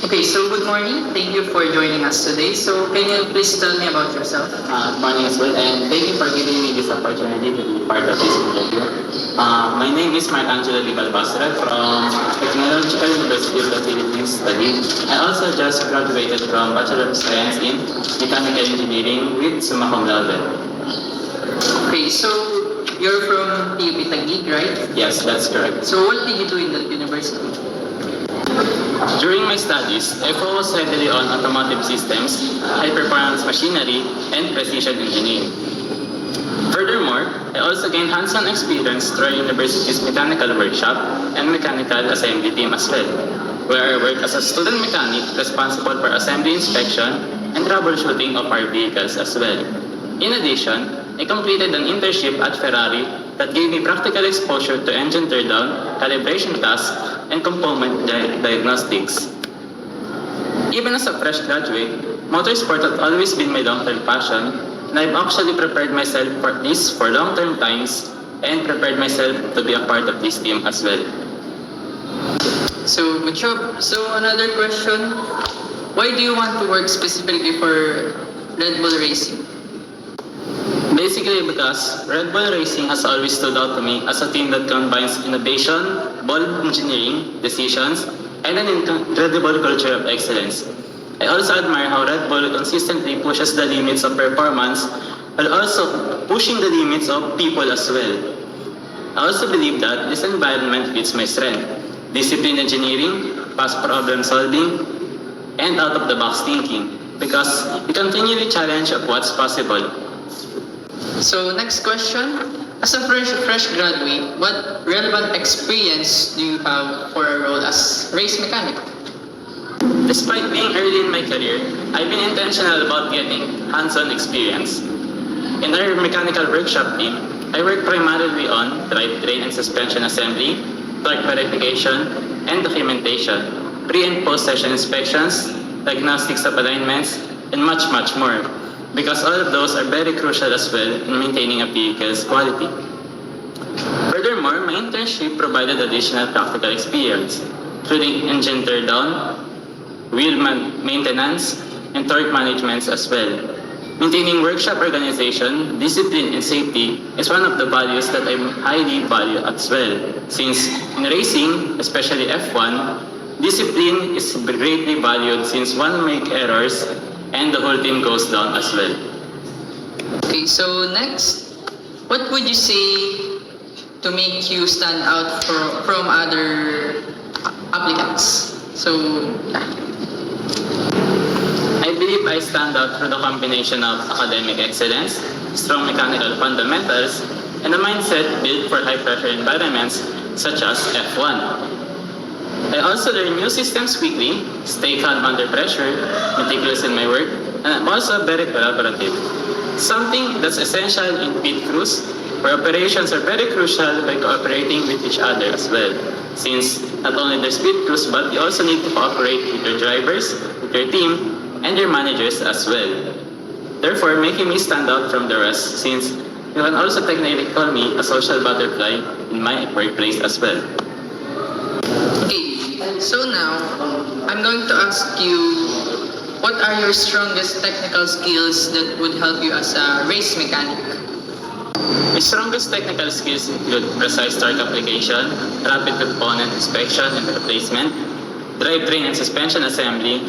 Okay, so good morning. Thank you for joining us today. So can you please tell me about yourself? Good morning as well, and thank you for giving me this opportunity to be part of this interview. My name is Mark Angelo Libal Basra from Technological University of the Philippines study. I also just graduated from Bachelor of Science in Mechanical Engineering with summa cum laude. Okay, so you're from TUP Taguig, right? Yes, that's correct. So what did you do in that university? During my studies, I focused heavily on automotive systems, high-performance machinery, and precision engineering. Furthermore, I also gained hands-on experience through our university's mechanical workshop and mechanical assembly team as well, where I work as a student mechanic responsible for assembly inspection and troubleshooting of our vehicles as well. In addition, I completed an internship at Ferrari that gave me practical exposure to engine teardown, calibration tasks, and component diagnostics. Even as a fresh graduate, motorsport has always been my long-term passion, and I've actually prepared myself for this for long-term times and prepared myself to be a part of this team as well. So good job. So another question, why do you want to work specifically for Red Bull Racing? Basically because Red Bull Racing has always stood out to me as a team that combines innovation, bold engineering, decisions, and an incredible culture of excellence. I also admire how Red Bull consistently pushes the limits of performance while also pushing the limits of people as well. I also believe that this environment fits my strength: disciplined engineering, fast problem solving, and out-of-the-box thinking, because we continually challenge of what's possible. So next question, as a fresh graduate, what relevant experience do you have for a role as race mechanic? Despite being early in my career, I've been intentional about getting hands-on experience. In our mechanical workshop team, I work primarily on drivetrain and suspension assembly, torque verification, and documentation, pre- and post-session inspections, diagnostics of alignments, and much more, because all of those are very crucial as well in maintaining a vehicle's quality. Furthermore, my internship provided additional practical experience, including engine teardown, wheel maintenance, and torque management as well. Maintaining workshop organization, discipline, and safety is one of the values that I highly value as well, since in racing, especially F1, discipline is greatly valued since one makes errors and the whole team goes down as well. Okay, so next, what would you say to make you stand out from other applicants? So, I believe I stand out through the combination of academic excellence, strong mechanical fundamentals, and a mindset built for high-pressure environments such as F1. I also learn new systems quickly, stay calm under pressure, meticulous in my work, and I'm also very collaborative. Something that's essential in pit crews, where operations are very crucial by cooperating with each other as well. Since not only there's pit crews, but you also need to cooperate with your drivers, with your team, and your managers as well. Therefore, making me stand out from the rest, since you can also technically call me a social butterfly in my workplace as well. okay, so now, I'm going to ask you, what are your strongest technical skills that would help you as a race mechanic? My strongest technical skills include precise torque application, rapid component inspection and replacement, drivetrain and suspension assembly,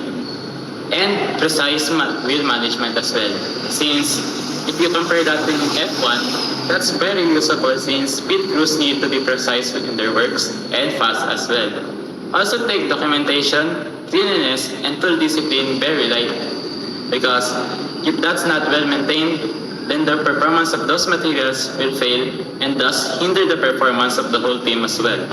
and precise wheel management as well. Since if you compare that to F1, that's very useful since pit crews need to be precise within their works and fast as well. Also take documentation, cleanliness, and tool discipline very light, because if that's not well maintained, then the performance of those materials will fail and thus hinder the performance of the whole team as well.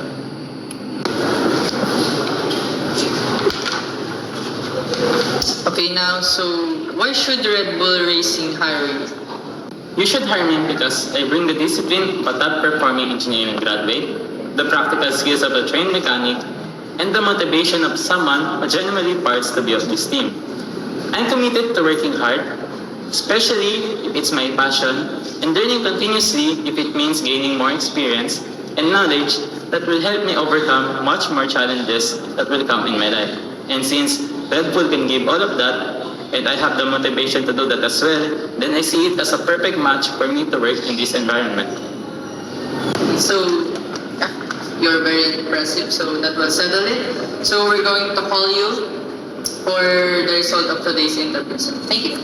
Okay, now, so why should Red Bull Racing hire you? You should hire me because I bring the discipline of a top-performing engineering graduate, the practical skills of a trained mechanic, and the motivation of someone who genuinely parts to be of this team. I'm committed to working hard, especially if it's my passion, and learning continuously if it means gaining more experience and knowledge that will help me overcome much more challenges that will come in my life. And since Red Bull can give all of that, and I have the motivation to do that as well, then I see it as a perfect match for me to work in this environment. So, yeah, you're very impressive. So that will settle it. So we're going to call you for the result of today's interview. So, thank you.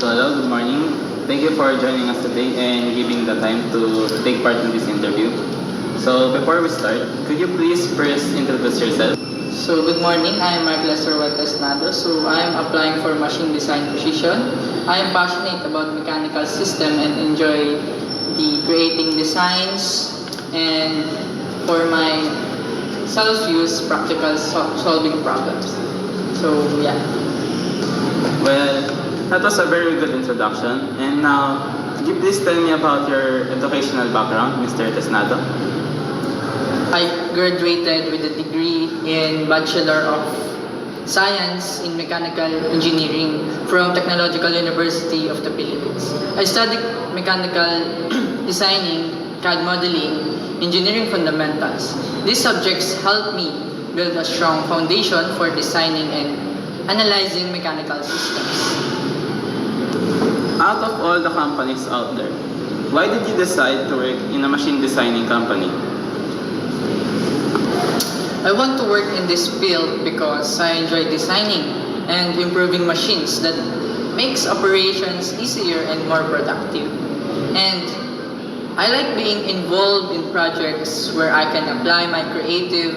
So hello, good morning. Thank you for joining us today and giving the time to take part in this interview. So before we start, could you please first introduce yourself? So good morning, I am Mark Cervantes Nado. So I am applying for machine design position. I am passionate about mechanical system and enjoy the creating designs and for my self-use practical solving problems. So yeah. Well, that was a very good introduction. And now, could you please tell me about your educational background, Mr. Tesnado? I graduated with a degree in Bachelor of Science in Mechanical Engineering from Technological University of the Philippines. I studied mechanical designing, CAD modeling, engineering fundamentals. These subjects helped me build a strong foundation for designing and analyzing mechanical systems. Out of all the companies out there, why did you decide to work in a machine designing company? I want to work in this field because I enjoy designing and improving machines that makes operations easier and more productive. And I like being involved in projects where I can apply my creative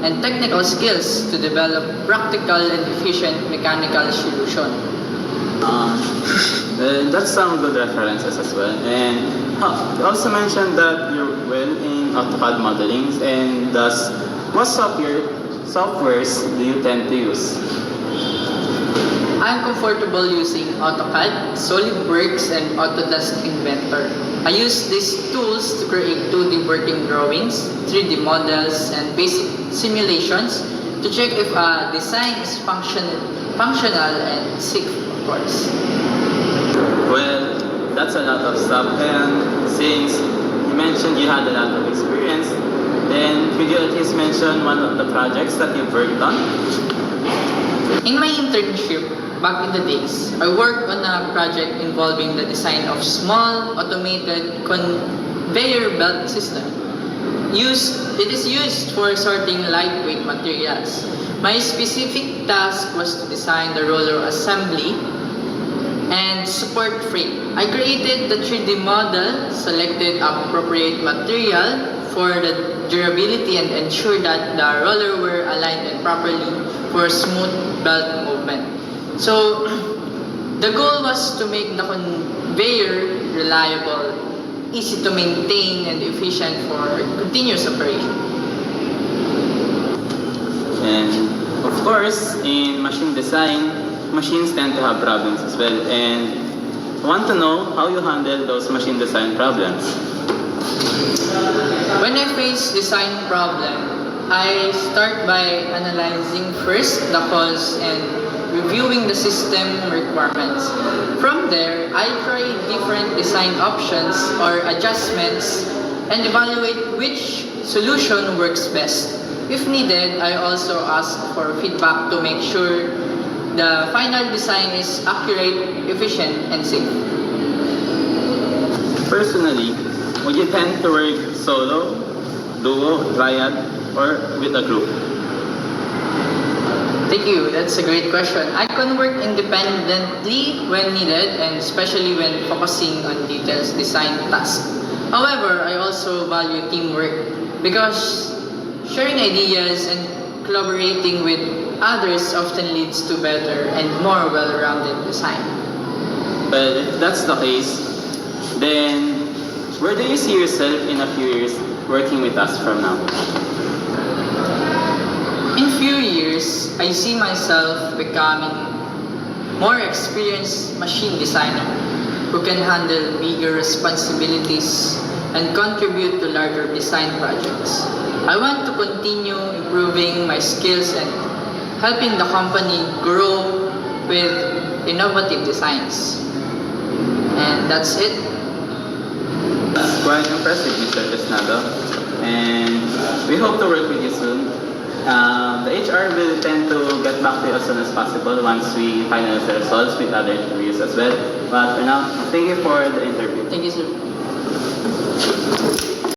and technical skills to develop practical and efficient mechanical solutions. That's some good references as well. And you also mentioned that you're well in AutoCAD modelings, and thus, what softwares do you tend to use? I'm comfortable using AutoCAD, SolidWorks, and Autodesk Inventor. I use these tools to create 2D working drawings, 3D models, and basic simulations to check if a design is functional and safe, of course. Well, that's a lot of stuff. And since you mentioned you had a lot of experience, then could you at least mention one of the projects that you've worked on? In my internship, back in the days, I worked on a project involving the design of small automated conveyor belt system. It is used for sorting lightweight materials. My specific task was to design the roller assembly and support frame. I created the 3D model, selected appropriate material for the durability and ensure that the roller were aligned and properly for smooth belt movement. So the goal was to make the conveyor reliable, easy to maintain, and efficient for continuous operation. And of course, in machine design, machines tend to have problems as well. And I want to know how you handle those machine design problems. When I face design problem, I start by analyzing first the cause and reviewing the system requirements. From there, I try different design options or adjustments and evaluate which solution works best. If needed, I also ask for feedback to make sure the final design is accurate, efficient, and safe. Personally, would you tend to work solo, duo, triad, or with a group? Thank you. That's a great question. I can work independently when needed and especially when focusing on details design tasks. However, I also value teamwork because sharing ideas and collaborating with others often leads to better and more well-rounded design. Well, if that's the case, then where do you see yourself in a few years working with us from now? In few years, I see myself becoming more experienced machine designer who can handle bigger responsibilities and contribute to larger design projects. I want to continue improving my skills and helping the company grow with innovative designs. And that's it. That's quite impressive, Mr. Pesnado. And we hope to work with you soon. The HR will tend to get back to you as soon as possible once we finalize the results with other interviews as well. But for now, thank you for the interview. Thank you, sir.